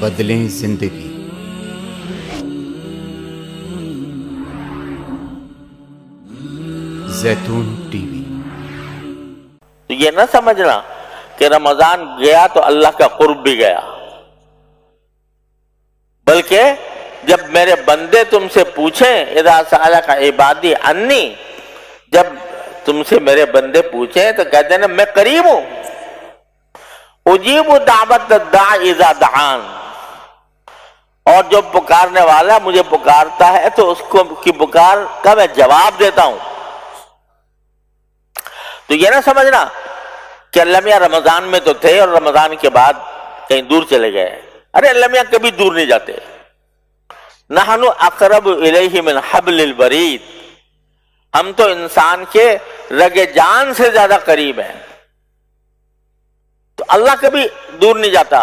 بدلیں زندگی۔ زیتون ٹی وی۔ تو یہ نہ سمجھنا کہ رمضان گیا تو اللہ کا قرب بھی گیا، بلکہ جب میرے بندے تم سے پوچھیں، اذا سألک عبادی انی، جب تم سے میرے بندے پوچھیں تو کہتے ہیں میں قریب ہوں، اجیب دعوت الداع اذا دعان، اور جو پکارنے والا مجھے پکارتا ہے تو اس کو کی پکار کا میں جواب دیتا ہوں۔ تو یہ نہ سمجھنا کہ اللہ میاں رمضان میں تو تھے اور رمضان کے بعد کہیں دور چلے گئے۔ ارے اللہ میاں کبھی دور نہیں جاتے۔ نحن اقرب الیہ من حبل الورید، ہم تو انسان کے رگ جان سے زیادہ قریب ہیں۔ تو اللہ کبھی دور نہیں جاتا،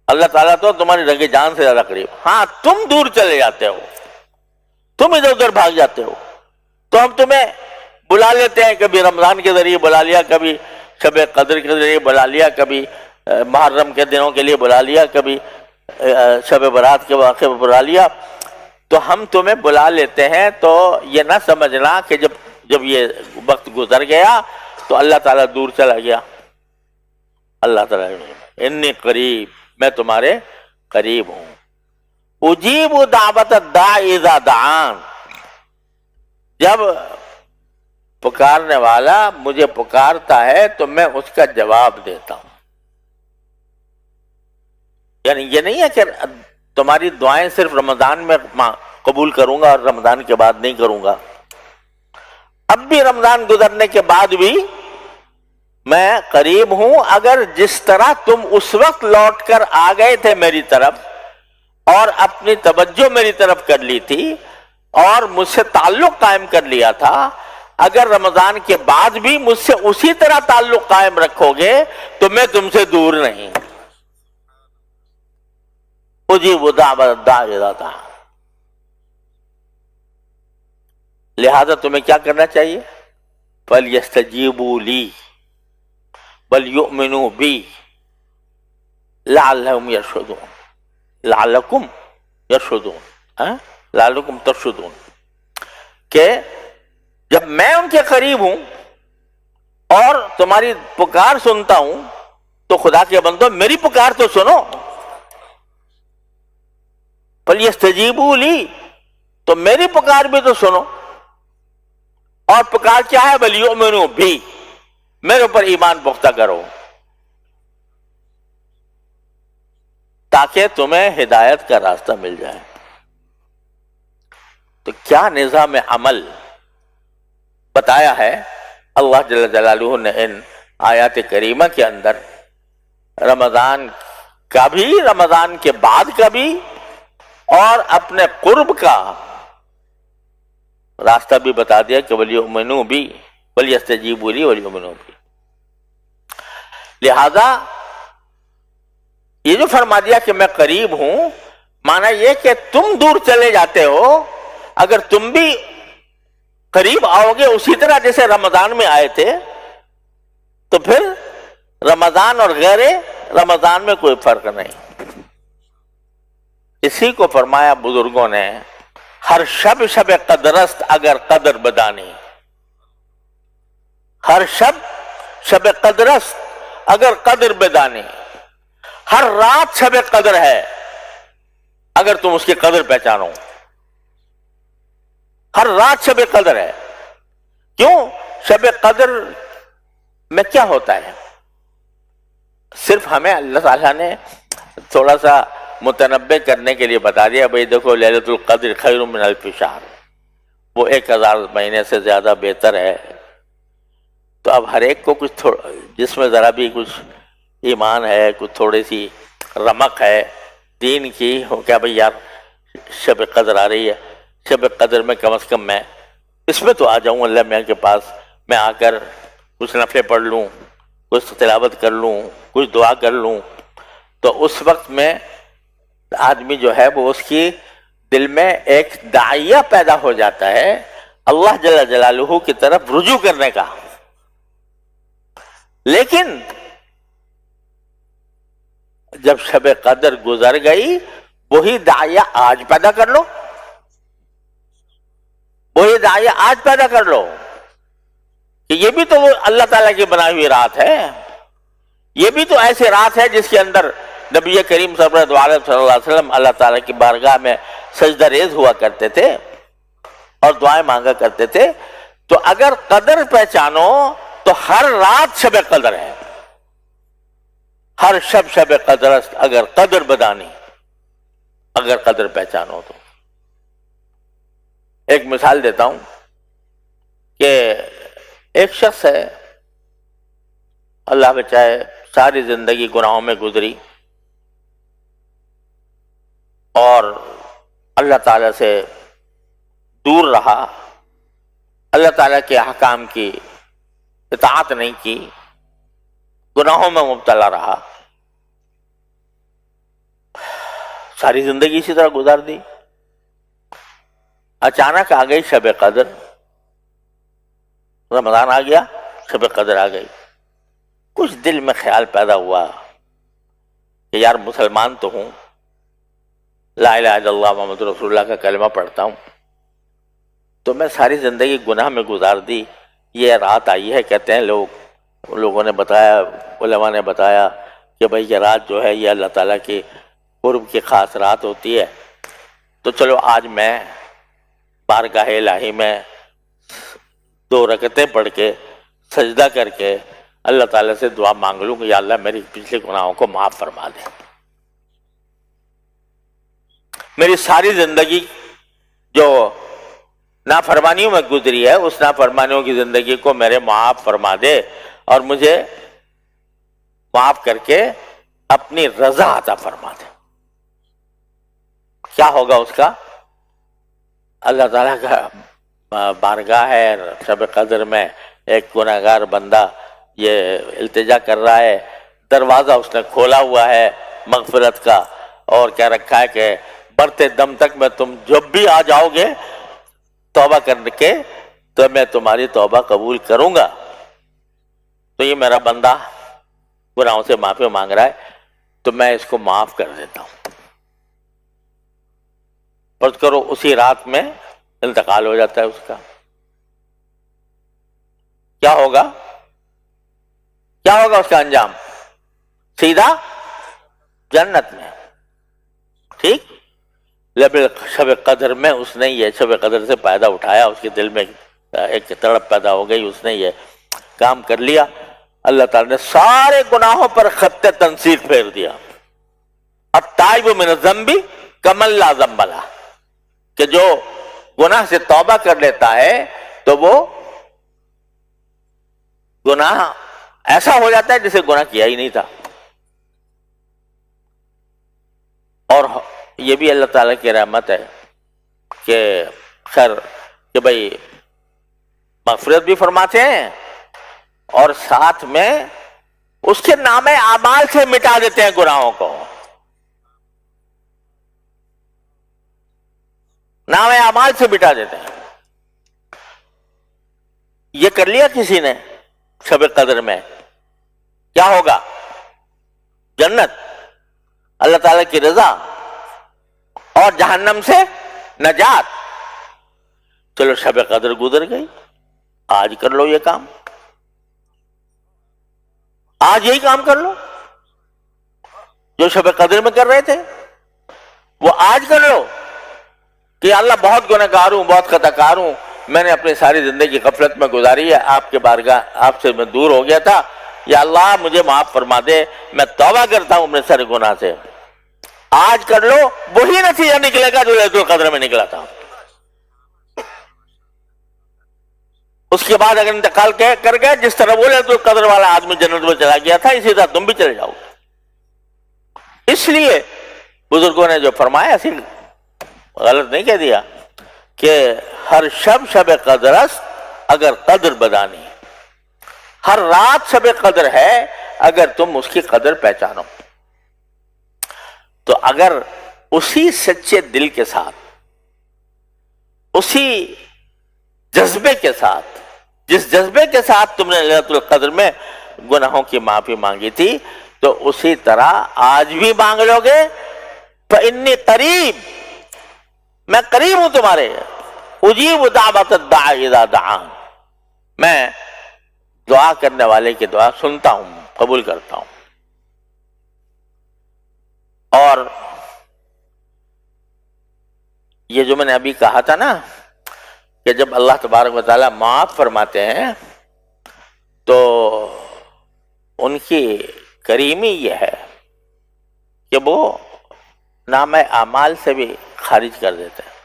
اللہ تعالیٰ تو تمہاری رگ جان سے زیادہ قریب۔ ہاں تم دور چلے جاتے ہو، تم ادھر ادھر بھاگ جاتے ہو، تو ہم تمہیں بلا لیتے ہیں، کبھی رمضان کے ذریعے بلا لیا، کبھی شب قدر کے ذریعے بلا لیا، کبھی محرم کے دنوں کے لیے بلا لیا، کبھی شب برات کے واقعے میں بلا لیا۔ تو ہم تمہیں بلا لیتے ہیں، تو یہ نہ سمجھنا کہ جب یہ وقت گزر گیا تو اللہ تعالیٰ دور چلا گیا۔ اللہ تعالیٰ انی قریب، میں تمہارے قریب ہوں۔ اجیب دعوت الداع اذا دعان، جب پکارنے والا مجھے پکارتا ہے تو میں اس کا جواب دیتا ہوں۔ یعنی یہ نہیں ہے کہ تمہاری دعائیں صرف رمضان میں قبول کروں گا اور رمضان کے بعد نہیں کروں گا، اب بھی رمضان گزرنے کے بعد بھی میں قریب ہوں۔ اگر جس طرح تم اس وقت لوٹ کر آ گئے تھے میری طرف اور اپنی توجہ میری طرف کر لی تھی اور مجھ سے تعلق قائم کر لیا تھا، اگر رمضان کے بعد بھی مجھ سے اسی طرح تعلق قائم رکھو گے تو میں تم سے دور نہیں۔ اجیب دعوت الداع اذا دعان، لہذا تمہیں کیا کرنا چاہیے؟ فَلْيَسْتَجِيبُوا لِي وَلْيُؤْمِنُوا بِي لَعَلَّهُمْ يَرْشُدُونَ، لَعَلَّكُمْ يَرْشُدُونَ، لَعَلَّكُمْ تَرْشُدُونَ، کہ جب میں ان کے قریب ہوں اور تمہاری پکار سنتا ہوں تو خدا کے بندو میری پکار تو سنو۔ فَلْيَسْتَجِيبُوا لِي، تو میری پکار بھی تو سنو، اور پکار کیا ہے؟ وَلْيُؤْمِنُوا بِي، میرے اوپر ایمان پختہ کرو تاکہ تمہیں ہدایت کا راستہ مل جائے۔ تو کیا نظام عمل بتایا ہے اللہ جل جلالہ نے ان آیات کریمہ کے اندر، رمضان کا بھی، رمضان کے بعد کا بھی، اور اپنے قرب کا راستہ بھی بتا دیا کہ وَلْيُؤْمِنُوا بِي وَلْيَسْتَجِيبُوا لِي وَلْيُؤْمِنُوا بِي۔ لہذا یہ جو فرما دیا کہ میں قریب ہوں، معنی یہ کہ تم دور چلے جاتے ہو، اگر تم بھی قریب آؤ گے اسی طرح جیسے رمضان میں آئے تھے تو پھر رمضان اور غیر رمضان میں کوئی فرق نہیں۔ اسی کو فرمایا بزرگوں نے، ہر شب شب قدرست اگر قدر بدانی، ہر شب شب قدرست اگر قدر بدانی، ہر رات شب قدر ہے اگر تم اس کی قدر پہچانو۔ ہر رات شب قدر ہے۔ کیوں؟ شب قدر میں کیا ہوتا ہے؟ صرف ہمیں اللہ تعالیٰ نے تھوڑا سا متنبع کرنے کے لیے بتا دیا، بھئی دیکھو لیلۃ القدر خیر من الف شہر، وہ 1000 مہینے سے زیادہ بہتر ہے۔ تو اب ہر ایک کو کچھ جس میں ذرا بھی کچھ ایمان ہے، کچھ تھوڑی سی رمق ہے دین کی، ہو کیا بھئی یار شب قدر آ رہی ہے، شب قدر میں کم از کم میں اس میں تو آ جاؤں اللہ میاں کے پاس، میں آ کر کچھ نفلیں پڑھ لوں، کچھ تلاوت کر لوں، کچھ دعا کر لوں۔ تو اس وقت میں آدمی جو ہے وہ اس کی دل میں ایک داعیہ پیدا ہو جاتا ہے اللہ جل جلالہ کی طرف رجوع کرنے کا۔ لیکن جب شب قدر گزر گئی وہی داعیہ آج پیدا کر لو، وہی داعیہ آج پیدا کر لو کہ یہ بھی تو وہ اللہ تعالیٰ کی بنائی ہوئی رات ہے، یہ بھی تو ایسی رات ہے جس کے اندر نبی کریم صلی اللہ علیہ وسلم اللہ تعالیٰ کی بارگاہ میں سجدہ ریز ہوا کرتے تھے اور دعائیں مانگا کرتے تھے۔ تو اگر قدر پہچانو تو ہر رات شب قدر ہے، ہر شب قدر است اگر قدر بدانی، اگر قدر پہچانو تو۔ ایک مثال دیتا ہوں کہ ایک شخص ہے، اللہ بچائے، ساری زندگی گناہوں میں گزری اور اللہ تعالیٰ سے دور رہا، اللہ تعالیٰ کے احکام کی اطاعت نہیں کی، گناہوں میں مبتلا رہا، ساری زندگی اسی طرح گزار دی۔ اچانک آ گئی شب قدر، رمضان آ گیا، شب قدر آ گئی، کچھ دل میں خیال پیدا ہوا کہ یار مسلمان تو ہوں، لا الہ الا اللہ محمد رسول اللہ کا کلمہ پڑھتا ہوں، تو میں ساری زندگی گناہ میں گزار دی، یہ رات آئی ہے، کہتے ہیں لوگوں نے بتایا، علماء نے بتایا کہ بھئی یہ رات جو ہے یہ اللہ تعالیٰ کی قرب کی خاص رات ہوتی ہے، تو چلو آج میں بارگاہ الہی میں 2 رکعتیں پڑھ کے سجدہ کر کے اللہ تعالیٰ سے دعا مانگ لوں کہ یا اللہ میری پچھلے گناہوں کو معاف فرما دے، میری ساری زندگی جو نافرمانیوں میں گزری ہے اس نافرمانیوں کی زندگی کو میرے معاف فرما دے اور مجھے معاف کر کے اپنی رضا عطا فرما دے۔ کیا ہوگا اس کا؟ اللہ تعالیٰ کا بارگاہ ہے، شب قدر میں ایک گناہگار بندہ یہ التجا کر رہا ہے، دروازہ اس نے کھولا ہوا ہے مغفرت کا اور کہہ رکھا ہے کہ مرتے دم تک میں تم جب بھی آ جاؤ گے توبہ کر کے تو میں تمہاری توبہ قبول کروں گا، تو یہ میرا بندہ گناہوں سے معافی مانگ رہا ہے تو میں اس کو معاف کر دیتا ہوں۔ فرض کرو اسی رات میں انتقال ہو جاتا ہے اس کا، کیا ہوگا؟ کیا ہوگا اس کا انجام؟ سیدھا جنت میں، ٹھیک؟ لیکن شب قدر میں اس نے یہ شب قدر سے پیدا اٹھایا، اس کے دل میں ایک تڑپ پیدا ہو گئی، اس نے یہ کام کر لیا، اللہ تعالیٰ نے سارے گناہوں پر خط تنصیر پھیر دیا۔ التائب من الذنب کمن لا ذنب لہ، کہ جو گناہ سے توبہ کر لیتا ہے تو وہ گناہ ایسا ہو جاتا ہے جسے گناہ کیا ہی نہیں تھا۔ اور یہ بھی اللہ تعالیٰ کی رحمت ہے کہ خیر کہ بھئی مغفرت بھی فرماتے ہیں اور ساتھ میں اس کے نام اعمال سے مٹا دیتے ہیں گناہوں کو، نام اعمال سے مٹا دیتے ہیں۔ یہ کر لیا کسی نے شب قدر میں، کیا ہوگا؟ جنت، اللہ تعالیٰ کی رضا اور جہنم سے نجات۔ چلو شب قدر گزر گئی، آج کر لو یہ کام، آج یہی کام کر لو جو شب قدر میں کر رہے تھے، وہ آج کر لو کہ اللہ بہت گناہ گار ہوں، بہت خطا کار ہوں، میں نے اپنی ساری زندگی غفلت میں گزاری ہے، آپ کے بارگاہ آپ سے میں دور ہو گیا تھا، یا اللہ مجھے معاف فرما دے، میں توبہ کرتا ہوں اپنے سارے گناہ سے۔ آج کر لو، وہی نتیجہ نکلے گا جو لیلۃ القدر میں نکلا تھا۔ اس کے بعد اگر انتقال کر گئے، جس طرح وہ لیلۃ القدر والا آدمی جنت میں چلا گیا تھا، اسی طرح تم بھی چلے جاؤ گے۔ اس لیے بزرگوں نے جو فرمایا اسی غلط نہیں کہہ دیا کہ ہر شب قدر است اگر قدر بدانی، ہر رات شب قدر ہے اگر تم اس کی قدر پہچانو۔ تو اگر اسی سچے دل کے ساتھ، اسی جذبے کے ساتھ، جس جذبے کے ساتھ تم نے لیلۃ القدر میں گناہوں کی معافی مانگی تھی، تو اسی طرح آج بھی مانگ لو گے فإنی قریب، میں قریب ہوں تمہارے، اجیب دعوت الداعی اذا دعان، میں دعا کرنے والے کی دعا سنتا ہوں، قبول کرتا ہوں۔ اور یہ جو میں نے ابھی کہا تھا نا کہ جب اللہ تبارک و تعالیٰ معاف فرماتے ہیں تو ان کی کریمی یہ ہے کہ وہ نامہ اعمال سے بھی خارج کر دیتے ہیں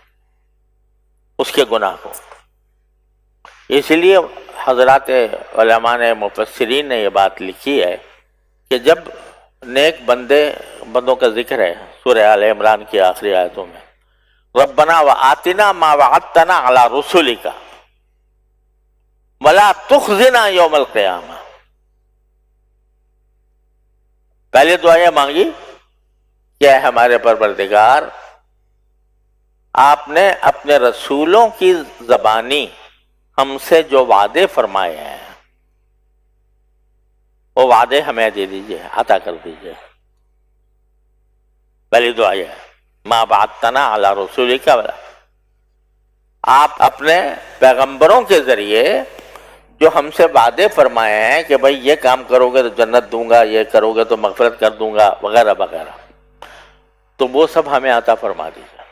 اس کے گناہ کو۔ اس لیے حضرات علماء نے، مفسرین نے یہ بات لکھی ہے کہ جب نیک بندوں کا ذکر ہے سورہ آل عمران کی آخری آیتوں میں، ربنا وآتنا ما وعدتنا علی رسولک ولا تخزنا یوم القیامہ، پہلے دعا یہ مانگی کہ اے ہمارے پروردگار، آپ نے اپنے رسولوں کی زبانی ہم سے جو وعدے فرمائے ہیں وہ وعدے ہمیں دے دیجئے، عطا کر دیجئے۔ پہلی دعا یہ ہے ما بعثتنا علی رسولک، آپ اپنے پیغمبروں کے ذریعے جو ہم سے وعدے فرمائے ہیں کہ بھئی یہ کام کرو گے تو جنت دوں گا، یہ کرو گے تو مغفرت کر دوں گا، وغیرہ وغیرہ، تو وہ سب ہمیں عطا فرما دیجئے۔